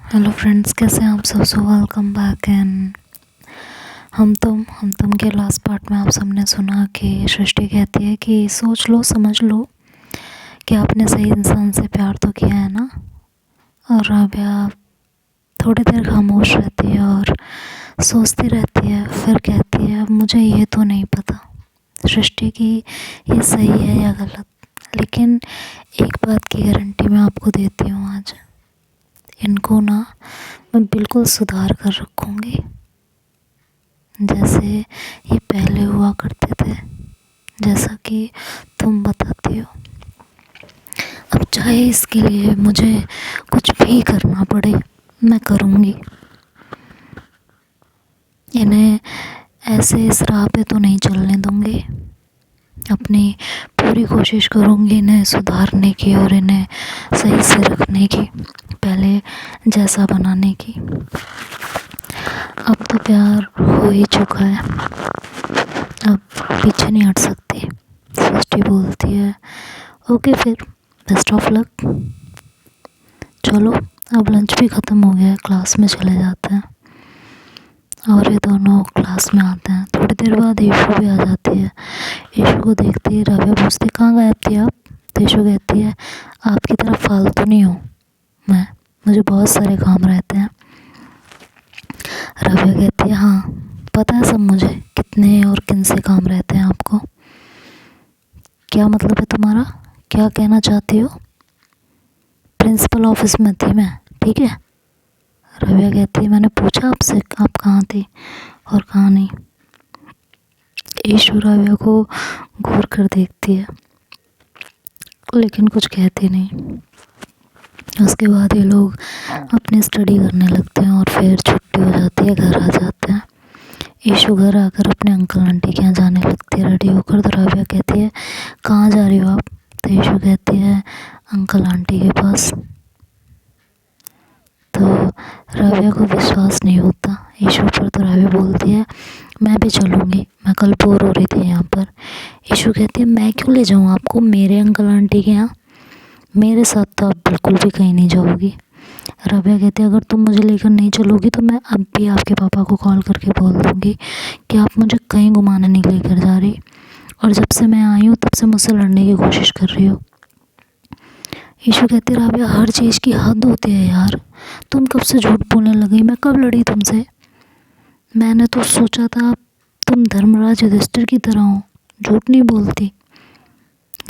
Hello friends, कैसे हैं आप सब। So welcome back. एंड हम तुम के लास्ट पार्ट में आप सबने सुना कि सृष्टि कहती है कि सोच लो, समझ लो कि आपने सही इंसान से प्यार तो किया है ना। और राबिया थोड़ी देर खामोश रहती है और सोचती रहती है, फिर कहती है मुझे ये तो नहीं पता सृष्टि की ये सही है या गलत, लेकिन एक बात की गारंटी मैं आपको देती हूँ, आज इनको ना मैं बिल्कुल सुधार कर रखूँगी, जैसे ये पहले हुआ करते थे, जैसा कि तुम बताती हो। अब चाहे इसके लिए मुझे कुछ भी करना पड़े, मैं करूँगी। इन्हें ऐसे इस राह पे तो नहीं चलने दूँगी। अपनी पूरी कोशिश करूँगी इन्हें सुधारने की और इन्हें सही से रखने की, पहले जैसा बनाने की। अब तो प्यार हो ही चुका है, अब पीछे नहीं हट सकती। सृष्टि बोलती है ओके फिर, बेस्ट ऑफ लक। चलो अब लंच भी ख़त्म हो गया है, क्लास में चले जाते हैं। और ये दोनों क्लास में आते हैं। थोड़ी देर बाद ईशु भी आ जाती है। ईशु को देखती है राबिया पूछती कहाँ गायब थी आप। तो ईशु कहती है आपकी तरफ फालतू नहीं हूँ मैं, मुझे बहुत सारे काम रहते हैं। राबिया कहती है हाँ पता है सब मुझे, कितने और किन से काम रहते हैं आपको। क्या मतलब है तुम्हारा, क्या कहना चाहती हो। प्रिंसिपल ऑफिस में थी मैं, ठीक है। राबिया कहती है मैंने पूछा आपसे आप कहाँ थी और कहाँ नहीं। ईशु राबिया को घूर कर देखती है लेकिन कुछ कहती नहीं। उसके बाद ये लोग अपनी स्टडी करने लगते हैं और फिर छुट्टी हो जाती है, घर आ जाते हैं। ईशु घर आकर अपने अंकल आंटी के यहाँ जाने लगती है रेडी होकर। तो राबिया कहती है कहाँ जा रही हो आप। तो ईशु कहती है अंकल आंटी के पास। तो राबिया को विश्वास नहीं होता ईशु पर। तो राबिया बोलती है मैं भी चलूँगी, मैं कल बोर हो रही थी यहाँ पर। ईशु कहती है मैं क्यों ले जाऊँ आपको मेरे अंकल आंटी के यहाँ, मेरे साथ तो आप बिल्कुल भी कहीं नहीं जाओगी। राबिया कहती है अगर तुम मुझे लेकर नहीं चलोगी तो मैं अब भी आपके पापा को कॉल करके बोल दूँगी कि आप मुझे कहीं घुमाने नहीं लेकर जा रही, और जब से मैं आई हूँ तब से मुझसे लड़ने की कोशिश कर रही हो। ईशु कहती है राबिया हर चीज़ की हद होती है यार, तुम कब से झूठ बोलने लगी, मैं कब लड़ी तुमसे। मैंने तो सोचा था तुम धर्मराज युधिष्ठिर की तरह हो, झूठ नहीं बोलती,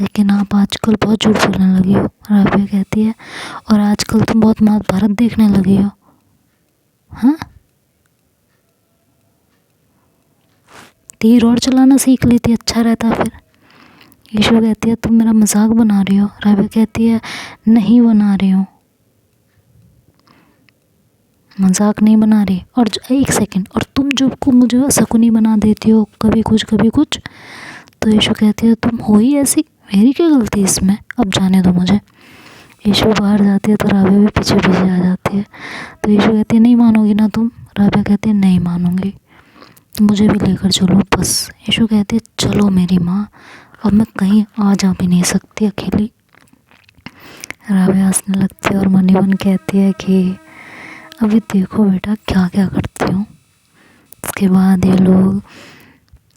लेकिन आप आजकल बहुत झूठ बोलने लगी हो। राबिया कहती है और आजकल तुम बहुत महाभारत देखने लगी हो। हाँ तीर और चलाना सीख लेती, अच्छा रहता फिर। ईशु कहती है तुम मेरा मजाक बना रही हो। राबिया कहती है नहीं बना रही हूँ, मजाक नहीं बना रही। और एक सेकंड, और तुम जो को मुझे शकुनी बना देती हो कभी कुछ कभी कुछ। तो ईशु कहती है तुम हो ही ऐसी, मेरी क्या गलती इसमें, अब जाने दो मुझे। ईशु बाहर जाती है तो राबिया भी पीछे पीछे आ जाती है। तो ईशु कहती है नहीं मानोगी ना तुम। राबिया कहती है नहीं मानूंगी, मुझे भी लेकर चलो बस। ईशु कहती है चलो मेरी माँ, अब मैं कहीं आ जा भी नहीं सकती अकेली। राबिया हंसने लगती है और मन ही मन कहती है कि अभी देखो बेटा क्या क्या करती हूँ। उसके बाद ये लोग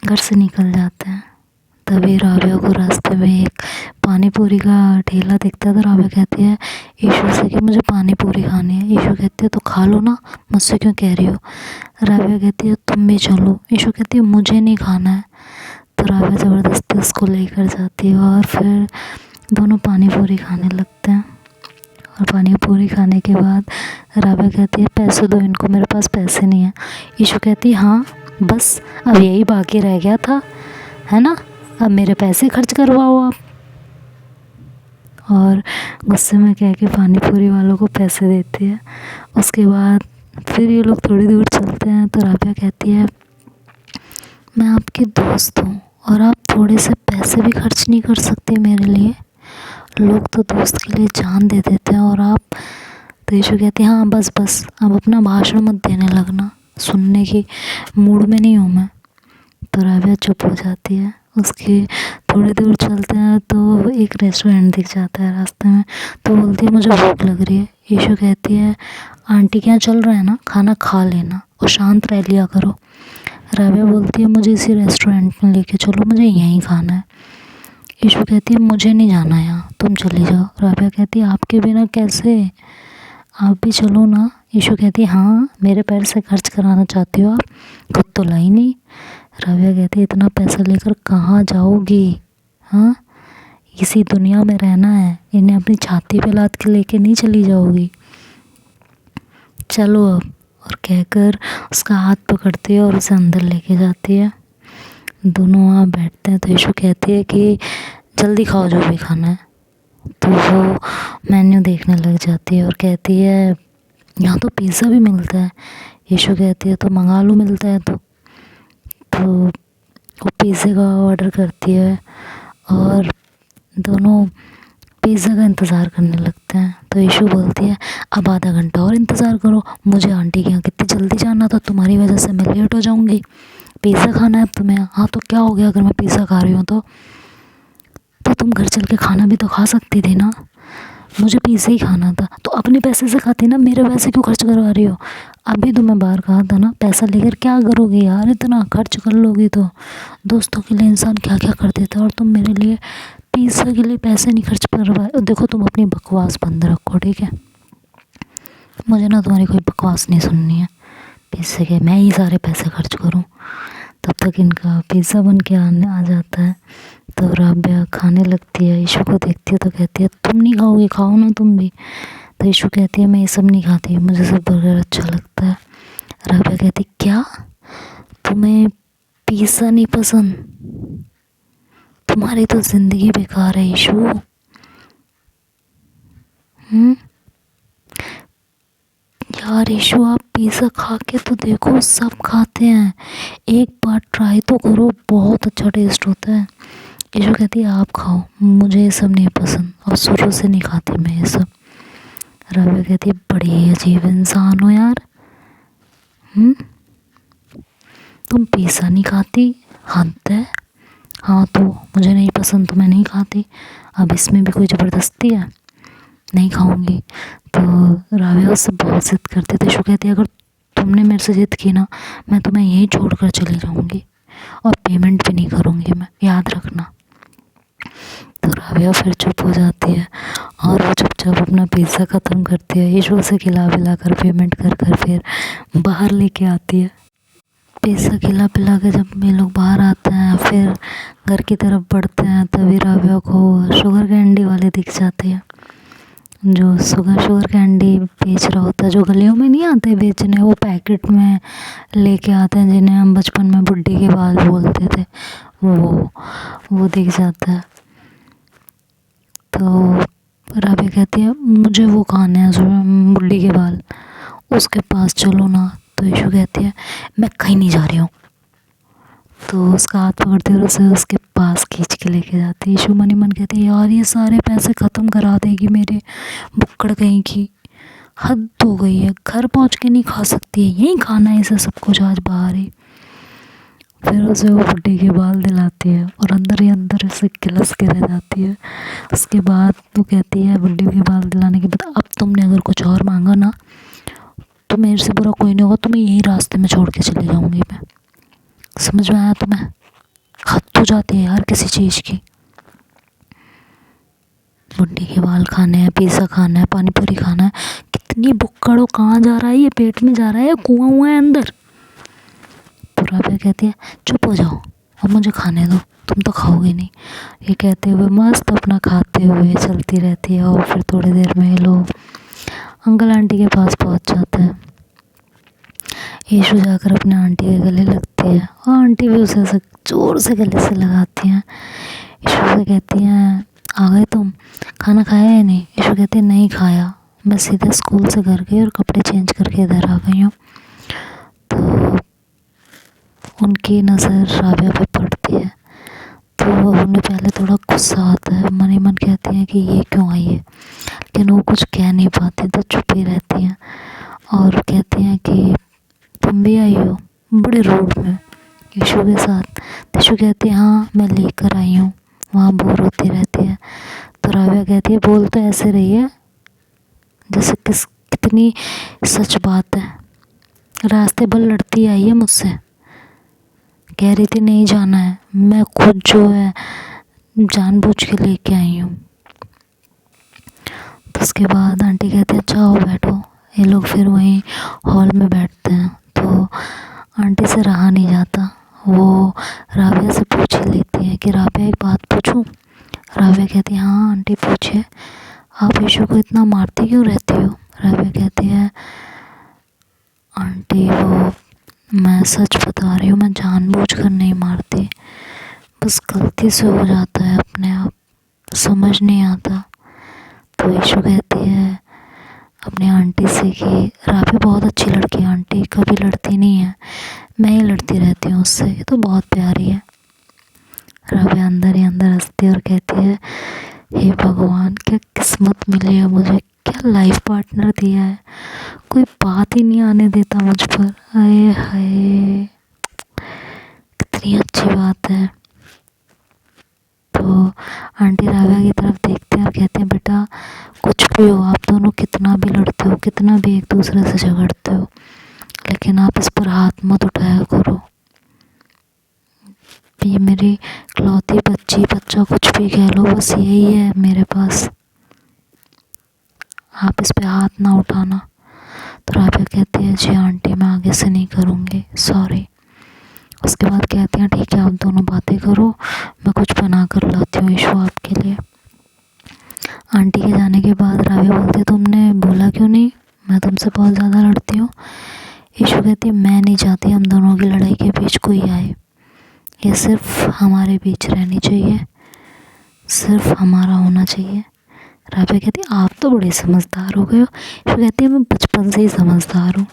घर से निकल जाते हैं। तभी राबिया को रास्ते में एक पानी पूरी का ठेला दिखता है। तो राबिया कहती है ईशु से कि मुझे पानी पूरी खानी है। ईशु कहती है तो खा लो ना, मुझसे क्यों कह रही हो। राबिया कहती है तुम भी चलो। ईशु कहती है मुझे नहीं खाना है। तो राबिया ज़बरदस्ती उसको लेकर जाती है और फिर दोनों पानी पूरी खाने लगते हैं। और पानी पूरी खाने के बाद राबिया कहती है पैसे दो इनको, मेरे पास पैसे नहीं है। ईशु कहती है हाँ बस अब यही बाकी रह गया था, है ना, अब मेरे पैसे खर्च करवाओ आप। और गुस्से में कह के पानी पूरी वालों को पैसे देती है। उसके बाद फिर ये लोग थोड़ी दूर चलते हैं। तो राबिया कहती है मैं आपकी दोस्त हूँ और आप थोड़े से पैसे भी खर्च नहीं कर सकते मेरे लिए, लोग तो दोस्त के लिए जान दे देते हैं और आप। तो ईशु कहती है हाँ बस बस अब अपना भाषण मत देने लगना, सुनने की मूड में नहीं हूँ मैं। तो राबिया चुप हो जाती है। उसके थोड़ी दूर चलते हैं तो एक रेस्टोरेंट दिख जाता है रास्ते में। तो बोलती है मुझे भूख लग रही है। ईशु कहती है आंटी के यहाँ चल रहा है ना, खाना खा लेना और शांत रह लिया करो। राबिया बोलती है मुझे इसी रेस्टोरेंट में लेके चलो, मुझे यहीं खाना है। ईशु कहती है मुझे नहीं जाना यहाँ, तुम चली जाओ। राबिया कहती है आपके बिना कैसे, आप भी चलो ना। ईशु कहती है हाँ, मेरे पैर से खर्च कराना चाहती हो आप, खुद तो लाई नहीं। राबिया कहती है इतना पैसा लेकर कहाँ जाओगी, हाँ इसी दुनिया में रहना है, इन्हें अपनी छाती पे लाद के लेके नहीं चली जाओगी, चलो अब। और कहकर उसका हाथ पकड़ती है और उसे अंदर लेके जाती है। दोनों वहाँ बैठते हैं तो ईशु कहती है कि जल्दी खाओ जो भी खाना है। तो वो मेन्यू देखने लग जाती है और कहती है यहाँ तो पिज़्ज़ा भी मिलता है। ईशु कहती है तो मंगा लो, मिलता है तो वो पिज़्ज़े का ऑर्डर करती है और दोनों पिज़्ज़ा का इंतज़ार करने लगते हैं। तो ईशु बोलती है अब आधा घंटा और इंतज़ार करो, मुझे आंटी के यहाँ कितनी जल्दी जाना था, तुम्हारी वजह से मैं लेट हो जाऊँगी। पिज़्ज़ा खाना है तुम्हें, हाँ तो क्या हो गया अगर मैं पिज़्ज़ा खा रही हूँ तो तुम घर चल के खाना भी तो खा सकती थी ना। मुझे पिज़्ज़ा ही खाना था तो अपने पैसे से खाती ना, मेरे पैसे क्यों खर्च करवा रही हो। अभी तो मैं बाहर कहा था ना, पैसा लेकर क्या करोगी यार, इतना खर्च कर लोगी तो। दोस्तों के लिए इंसान क्या क्या कर देता है और तुम मेरे लिए पिज़्ज़ा के लिए पैसे नहीं खर्च करवाए। देखो तुम अपनी बकवास बंद रखो, ठीक है, मुझे ना तुम्हारी कोई बकवास नहीं सुननी है। पिज़्ज़े के मैं ही सारे पैसे खर्च करूँ। तब तक इनका पिज़्ज़ा बन के आ जाता है। तो राबिया खाने लगती है, ईशु को देखती है तो कहती है तुम नहीं खाओगे, खाओ ना तुम भी। तो ईशु कहती है मैं ये सब नहीं खाती, मुझे सब बर्गर अच्छा लगता है। राबिया कहती क्या, तुम्हें पिज़्ज़ा नहीं पसंद, तुम्हारी तो ज़िंदगी बेकार है ईशु। यार ईशु आप पिज़्ज़ा खा के तो देखो, सब खाते हैं, एक बार ट्राई तो करो, बहुत अच्छा टेस्ट होता है। ईशु कहती है आप खाओ, मुझे ये सब नहीं पसंद और शुरू से नहीं खाती मैं ये सब। राबिया कहती है बड़ी अजीब इंसान हो यार, तुम पिज़्ज़ा नहीं खाती, हद है। हाँ तो मुझे नहीं पसंद तो मैं नहीं खाती, अब इसमें भी कोई ज़बरदस्ती है, नहीं खाऊंगी। तो राबिया उससे बहुत ज़िद करती है। तो ईशु कहती है अगर तुमने मेरे से ज़िद की ना, मैं तुम्हें यहीं छोड़ कर चली जाऊँगी और पेमेंट भी नहीं करूँगी मैं, याद रखना। तो राबिया फिर चुप हो जाती है और वो चुपचाप अपना पिज़्ज़ा ख़त्म करती है। ईशु उसे खिला पिला कर पेमेंट कर कर फिर बाहर लेके आती है। पिज़्ज़ा खिला पिला के जब ये लोग बाहर आते हैं फिर घर की तरफ बढ़ते हैं, तभी राबिया को शुगर कैंडी वाले दिख जाती है, जो शुगर कैंडी बेच रहा होता है, जो गलियों में नहीं आते बेचने, वो पैकेट में लेके आते हैं, जिन्हें हम बचपन में बुड्ढी के बाल बोलते थे, वो दिख जाता है। तो राबिया कहती है मुझे वो खाने हैं बुड्ढी के बाल, उसके पास चलो ना। तो ईशु कहती है मैं कहीं नहीं जा रही हूँ। तो उसका हाथ पकड़ते हुए उसे उसके पास खींच के लेके जाती है। ईशु मन ही मन कहती है यार ये सारे पैसे ख़त्म करा देगी मेरे, बुक्कड़ कहीं की, हद हो गई है, घर पहुँच के नहीं खा सकती है, यहीं खाना है इसे सब कुछ आज बाहर ही। फिर उसे वो बुड्ढी के बाल दिलाती है और अंदर ही अंदर उसे किलस के रह जाती है। उसके बाद वो कहती है बुड्ढी के बाल दिलाने के बाद अब तुमने अगर कुछ और मांगा ना तो मेरे से बुरा कोई नहीं होगा, तुम्हें यही रास्ते में छोड़ के चली जाऊँगी मैं, समझ में आया तुम्हें। हद तो जाती है यार किसी चीज़ की। बुड्ढी के बाल खाने हैं, पिज़्ज़ा खाना है, पानी पूरी खाना है, कितनी बुक्कड़ हो, कहाँ जा रहा है ये, पेट में जा रहा है, कुआं हुआ है अंदर। तो राबिया कहती है चुप हो जाओ, अब मुझे खाने दो, तुम तो खाओगे नहीं। ये कहते हुए मस्त अपना खाते हुए चलती रहती है और फिर थोड़ी देर में ये लोग अंकल आंटी के पास पहुंच जाते हैं। ईशु जाकर अपने आंटी के गले लगती है और आंटी भी उसे जोर से गले से लगाती हैं। ईशु से कहती हैं आ गए तुम, खाना खाया या नहीं। ईशु कहती है नहीं खाया, मैं सीधे स्कूल से घर गई और कपड़े चेंज करके इधर आ गई हूँ। तो उनकी नज़र राबिया पे पड़ती है तो उन्हें पहले थोड़ा गुस्सा आता है, मन ही मन कहती हैं कि ये क्यों आई है, लेकिन वो कुछ कह नहीं पाती तो चुप ही रहती हैं और कहती हैं कि तुम भी आई हो, बड़े रूड में ईशु के साथ। ईशु कहती है हाँ मैं लेकर आई हूँ, वहाँ बोर होती रहती है। तो राबिया कहती है बोल तो ऐसे रही है जैसे कितनी कितनी सच बात है। रास्ते भर लड़ती आई है मुझसे, कह रही थी नहीं जाना है, मैं खुद जो है जानबूझ के लेके आई हूँ। तो उसके बाद आंटी कहती है अच्छा आओ बैठो। ये लोग फिर वहीं हॉल में बैठते हैं। तो आंटी से रहा नहीं जाता, वो राबिया से पूछ ही लेती है कि राबिया एक बात पूछूं। राबिया कहती है हाँ आंटी पूछिए, आप ईशू को इतना मारती क्यों रहती हो। राबिया कहती है आंटी वो मैं सच बता रही हूँ, मैं जानबूझकर नहीं मारती, बस गलती से हो जाता है अपने आप, समझ नहीं आता। तो ईशू कहती है अपनी आंटी से कि राबिया बहुत अच्छी लड़की है आंटी, कभी लड़ती नहीं है, मैं ही लड़ती रहती हूँ उससे, ये तो बहुत प्यारी है। राबिया अंदर ही अंदर हंसती है और कहती है हे भगवान क्या किस्मत मिली है मुझे, क्या लाइफ पार्टनर दिया है, कोई बात ही नहीं आने देता मुझ पर। हाय हाय कितनी अच्छी बात है। तो आंटी राबिया की तरफ देखते हैं और कहते हैं बेटा कुछ भी हो, आप दोनों कितना भी लड़ते हो, कितना भी एक दूसरे से झगड़ते हो, लेकिन आप इस पर हाथ मत उठाया करो। ये मेरी इकलौती बच्ची, बच्चा कुछ भी कह लो, बस यही है मेरे पास, आप इस पे हाथ ना उठाना। तो राबिया कहती है जी आंटी मैं आगे से नहीं करूँगी, सॉरी। उसके बाद कहती हैं ठीक है आप दोनों बातें करो, मैं कुछ बना कर लाती हूँ ईशू आपके लिए। आंटी के जाने के बाद राबिया बोलती है तुमने बोला क्यों नहीं, मैं तुमसे बहुत ज़्यादा लड़ती हूँ। ईशू कहती है मैं नहीं चाहती हम दोनों की लड़ाई के बीच कोई आए, ये सिर्फ हमारे बीच रहनी चाहिए, सिर्फ हमारा होना चाहिए। राबिया कहती है आप तो बड़े समझदार हो गए हो। ईशू कहती है मैं बचपन से ही समझदार हूँ।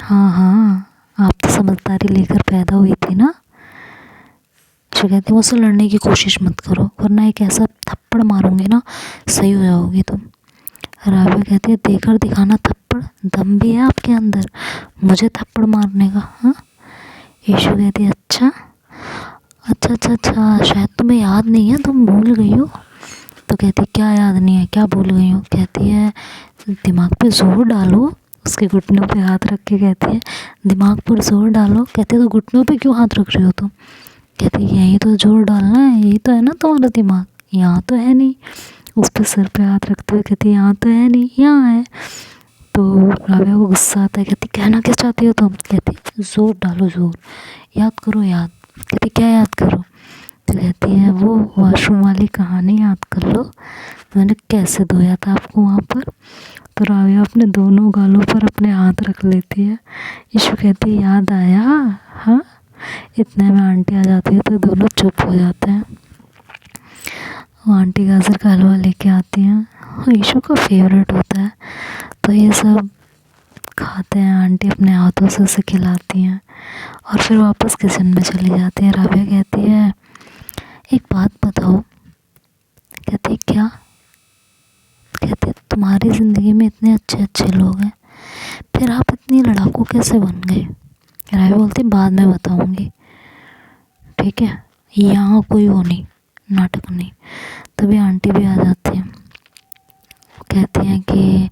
हाँ हाँ आप तो समझदारी लेकर पैदा हुई थी ना। ईशू कहती है मुझसे लड़ने की कोशिश मत करो वरना एक ऐसा थप्पड़ मारूंगी ना सही हो जाओगी तुम। राबिया कहती है देकर दिखाना थप्पड़, दम भी है आपके अंदर मुझे थप्पड़ मारने का। हाँ ईशू कहती है अच्छा अच्छा अच्छा अच्छा शायद तुम्हें याद नहीं है, तुम भूल गई हो। तो कहती है क्या याद नहीं है, क्या भूल गई हो। कहती है दिमाग पे जोर डालो, उसके घुटनों पे हाथ रख के कहती है दिमाग पर जोर डालो। कहती है तो घुटनों पे क्यों हाथ रख रही हो तुम। कहती है यही तो जोर डालना है, यही तो है ना तुम्हारा दिमाग, यहाँ तो है नहीं। उस पर सर पे हाथ रखते हुए कहती है यहाँ तो है नहीं, यहाँ है। तो राबिया को गुस्सा आता है, कहती कहना क्या चाहती हो तुम। कहती जोर डालो जोर, याद करो याद। कहती क्या याद करो। तो कहती है वो वॉशरूम वाली कहानी याद कर लो, मैंने कैसे धोया था आपको वहाँ पर। तो राबिया अपने दोनों गालों पर अपने हाथ रख लेती है। ईशू कहती है याद आया। हाँ इतने में आंटी आ जाती है तो दोनों चुप हो जाते हैं। वो आंटी गाजर का हलवा लेके आती हैं, ईशू का फेवरेट होता है, तो ये सब खाते हैं। आंटी अपने हाथों से उसे खिलाती हैं और फिर वापस किचन में चली जाती है। राबिया कहती है एक बात बताओ। कहती क्या। कहती तुम्हारी ज़िंदगी में इतने अच्छे अच्छे लोग हैं, फिर आप इतनी लड़ाकू कैसे बन गए। राबिया बोलती बाद में बताऊंगी, ठीक है यहाँ कोई वो नहीं, नाटक नहीं। तभी आंटी भी आ जाती हैं, कहती हैं कि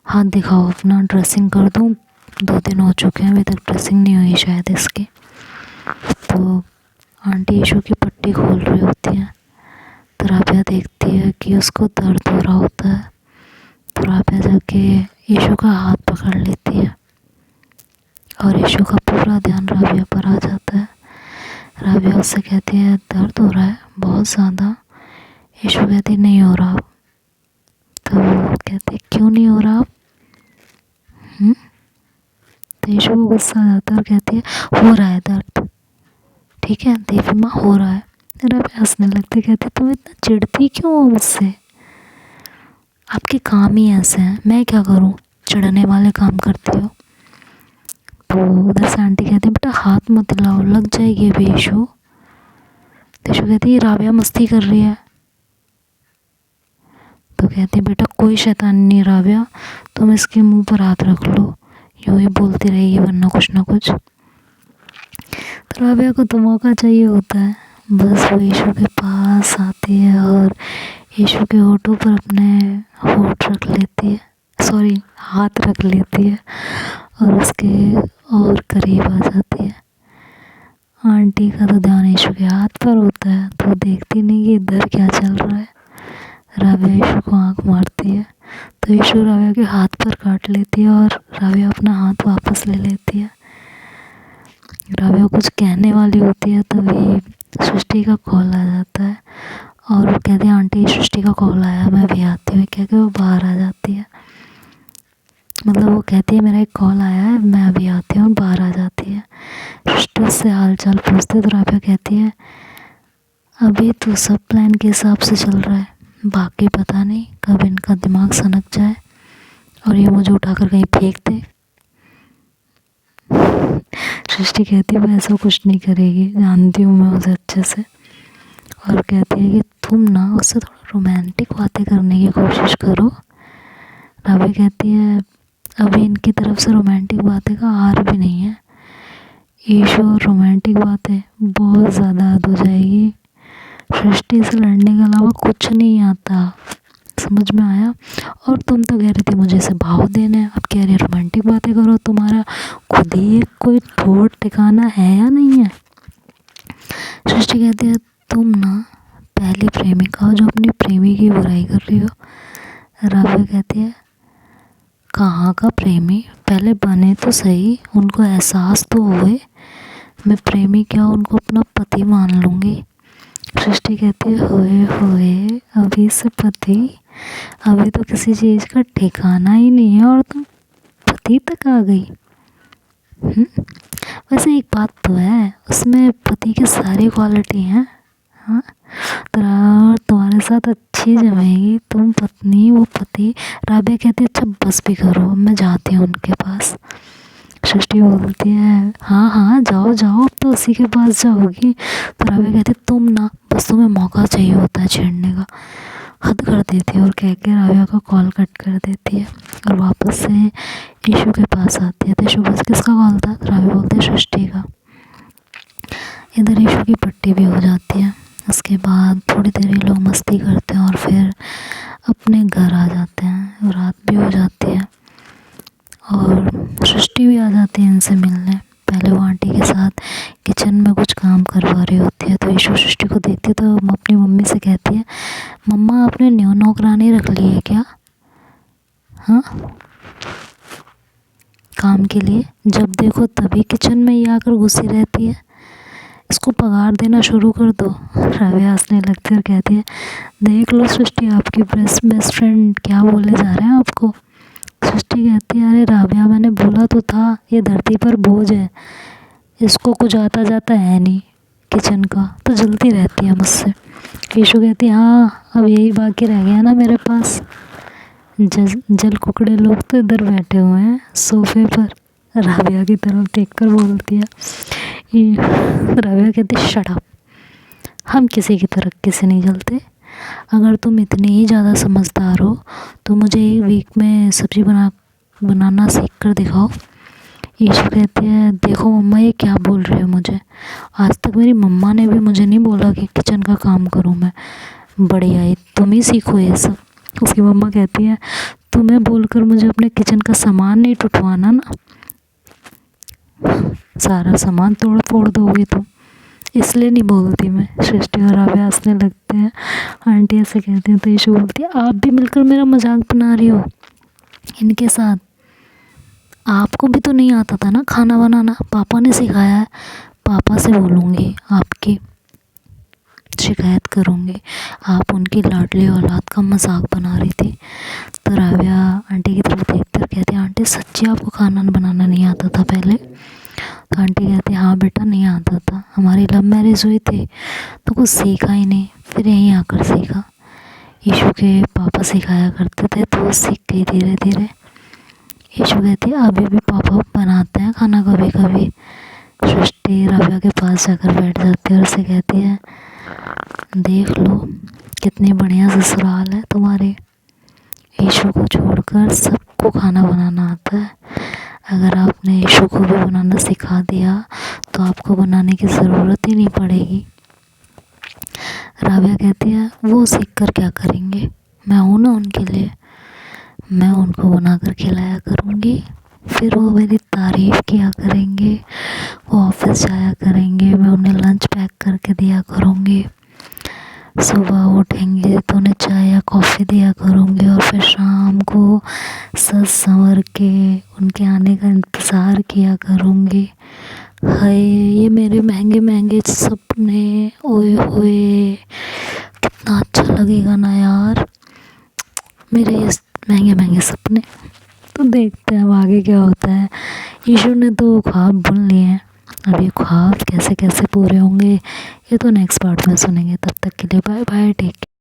हाथ दिखाओ अपना, ड्रेसिंग कर दूँ, 2 दिन हो चुके हैं अभी तक ड्रेसिंग नहीं हुई शायद इसकी। तो आंटी ईशू की पट्टी खोल रही होती है। तो राबिया देखती है कि उसको दर्द हो रहा होता है। तो राबिया जाके ईशू का हाथ पकड़ लेती है और ईशू का पूरा ध्यान राबिया पर आ जाता है। राबिया उससे कहती है दर्द हो रहा है बहुत ज़्यादा। ईशू कहती नहीं हो रहा। तो कहती क्यों नहीं हो रहा। तो ईशू को गुस्सा आ जाता है और कहती है हो रहा है दर्द, ठीक है देवी माँ हो रहा है। राबिया हंसने लगती, कहती तुम इतना चिढ़ती क्यों हो मुझसे, आपके काम ही ऐसे हैं, मैं क्या करूँ, चिढ़ने वाले काम करती हो। तो उधर से आंटी कहती है बेटा हाथ मत लाओ लग जाएगी अभी ईशू। तो ईशू कहती है राबिया मस्ती कर रही है। तो कहती है बेटा कोई शैतानी नहीं राबिया, तुम इसके मुंह पर हाथ रख लो, यूँ ही बोलती रहेगी वरना कुछ ना कुछ। तो राबिया को तो मौका चाहिए होता है, बस वो ईशू के पास आती है और ईशू के होठों पर अपने होठ रख लेती है। सॉरी हाथ रख लेती है और उसके और करीब आ जाती है। आंटी का तो ध्यान ईशु के हाथ पर होता है, तो देखती नहीं कि इधर क्या चल रहा है। राव्या ईशु को आंख मारती है तो ईशु राव्या के हाथ पर काट लेती है और राव्या अपना हाथ वापस ले लेती है। राव्या कुछ कहने वाली होती है तभी सृष्टि का कॉल आ जाता है और वो कहती है आंटी सृष्टि का कॉल आया, मैं भी आती हूँ। कह के वो बाहर आ जाती है, मतलब वो कहती है मेरा एक कॉल आया है, मैं अभी आती हूँ, और बाहर आ जाती है। सृष्टि उससे हाल चाल पूछते तो राव्या कहती है अभी तो सब प्लान के हिसाब से चल रहा है, बाकी पता नहीं कब इनका दिमाग सनक जाए और ये मुझे उठाकर कहीं फेंक दे। सृष्टि कहती है वो ऐसा कुछ नहीं करेगी, जानती हूँ मैं उसे अच्छे से। और कहती है कि तुम ना उससे थोड़ा रोमांटिक बातें करने की कोशिश करो। राव्या कहती है अभी इनकी तरफ से रोमांटिक बातें का आर भी नहीं है। ईशु और रोमांटिक बातें बहुत ज़्यादा हद हो जाएगी। सृष्टि से लड़ने के अलावा कुछ नहीं आता, समझ में आया। और तुम तो कह रही थी मुझे से भाव देने, अब कह रही रोमांटिक बातें करो। तुम्हारा खुद ही कोई ठोट ठिकाना है या नहीं है। सृष्टि कहती है तुम ना पहली प्रेमिका हो जो अपनी प्रेमी की बुराई कर रही हो। राव्या कहती है कहाँ का प्रेमी, पहले बने तो सही, उनको एहसास तो होए, मैं प्रेमी क्या उनको अपना पति मान लूँगी। सृष्टि कहती है होए होए अभी से पति, अभी तो किसी चीज़ का ठिकाना ही नहीं है और तुम पति तक आ गई। वैसे एक बात तो है, उसमें पति की सारी क्वालिटी हैं। हाँ तुम्हारे साथ अच्छी जमेगी, तुम पत्नी वो पति। राव्या कहती है अच्छा बस भी करो, मैं जाती हूँ उनके पास। सृष्टि बोलती है हाँ हाँ जाओ जाओ, अब तो उसी के पास जाओगी। तो राव्या कहती है तुम ना बस तुम्हें मौका चाहिए होता है छेड़ने का। हद कर देती है और कह के राव्या का कॉल कट कर देती है और वापस से ईशु के पास आती है। तो ईशु बस किसका कॉल था, राव्या बोलते हैं सृष्टि का। इधर ईशु की पट्टी भी हो जाती है। उसके बाद थोड़ी देर ये लोग मस्ती करते हैं और फिर अपने घर आ जाते हैं। रात भी हो जाती है और सृष्टि भी आ जाती है इनसे मिलने। पहले वो आंटी के साथ किचन में कुछ काम करवा रही होती है, तो ईशु सृष्टि को देखती है तो अपनी मम्मी से कहती है मम्मा आपने न्यू नौकरानी रख ली है क्या, हाँ काम के लिए, जब देखो तभी किचन में ही आकर घुसी रहती है, इसको पगार देना शुरू कर दो। राव्या हंसने लगती है और कहती है देख लो सृष्टि आपकी बेस्ट फ्रेंड क्या बोले जा रहे हैं आपको। सृष्टि कहती है अरे राव्या मैंने बोला तो था ये धरती पर बोझ है, इसको कुछ आता जाता है नहीं किचन का, तो जलती रहती है मुझसे। ईशु कहती है हाँ अब यही बाकी रह गया ना मेरे पास। जल कुकड़े लोग तो इधर बैठे हुए हैं सोफे पर। राव्या की तरफ देखकर बोलती है राव्या कहती है शट अप, हम किसी की तरफ किसी नहीं जलते। अगर तुम इतनी ही ज़्यादा समझदार हो तो मुझे एक वीक में सब्ज़ी बनाना सीख कर दिखाओ। ईशु कहती है देखो मम्मा ये क्या बोल रही है मुझे, आज तक मेरी मम्मा ने भी मुझे नहीं बोला कि किचन का काम करूँ मैं, बढ़िया है तुम ही सीखो ये सब। उसकी मम्मा कहती है तुम्हें बोलकर मुझे अपने किचन का सामान नहीं टुटवाना ना, सारा सामान तोड़ फोड़ दोगे तुम, इसलिए नहीं बोलती मैं। सृष्टि और राव्या हंसने लगते हैं। आंटी ऐसे कहती हैं तो ईशु बोलती है आप भी मिलकर मेरा मजाक बना रही हो इनके साथ, आपको भी तो नहीं आता था ना खाना बनाना, पापा ने सिखाया है, पापा से बोलूँगी आपकी शिकायत करूँगी, आप उनकी लाडली औलाद का मजाक बना रही थी। तो राव्या आंटी की तरफ देखकर कहती है आंटी सच्ची आपको खाना बनाना नहीं आता था पहले। तो आंटी कहती है हाँ बेटा नहीं आता था, हमारी लव मैरिज हुई थी तो कुछ सीखा ही नहीं, फिर यहीं आकर सीखा। ईशु के पापा सिखाया करते थे तो वो सीख गई धीरे धीरे। ईशु कहती है अभी भी पापा बनाते हैं खाना कभी कभी। सृष्टि राव्या के पास जाकर बैठ जाती है और उसे कहती है देख लो कितनी बढ़िया ससुराल है तुम्हारी, ईशु को छोड़कर सबको खाना बनाना आता है। अगर आपने ईशु को भी बनाना सिखा दिया तो आपको बनाने की ज़रूरत ही नहीं पड़ेगी। राव्या कहती है वो सीख कर क्या करेंगे, मैं हूँ ना उनके लिए, मैं उनको बनाकर खिलाया करूँगी, फिर वो मेरी तारीफ़ किया करेंगे, वो ऑफिस जाया करेंगे, मैं उन्हें लंच पैक करके दिया करूँगी, सुबह उठेंगे तो उन्हें चाय या कॉफ़ी दिया करूँगी और फिर शाम को सज संवर के उनके आने का इंतज़ार किया करूँगी। हाय ये मेरे महंगे महंगे सपने, ओए होए कितना अच्छा लगेगा ना यार मेरे ये महंगे महंगे सपने। तो देखते हैं अब आगे क्या होता है। ईशु ने तो ख्वाब बुन लिए हैं, अब ये ख्वाब कैसे कैसे पूरे होंगे ये तो नेक्स्ट पार्ट में सुनेंगे। तब तक के लिए बाय बाय, टेक केयर।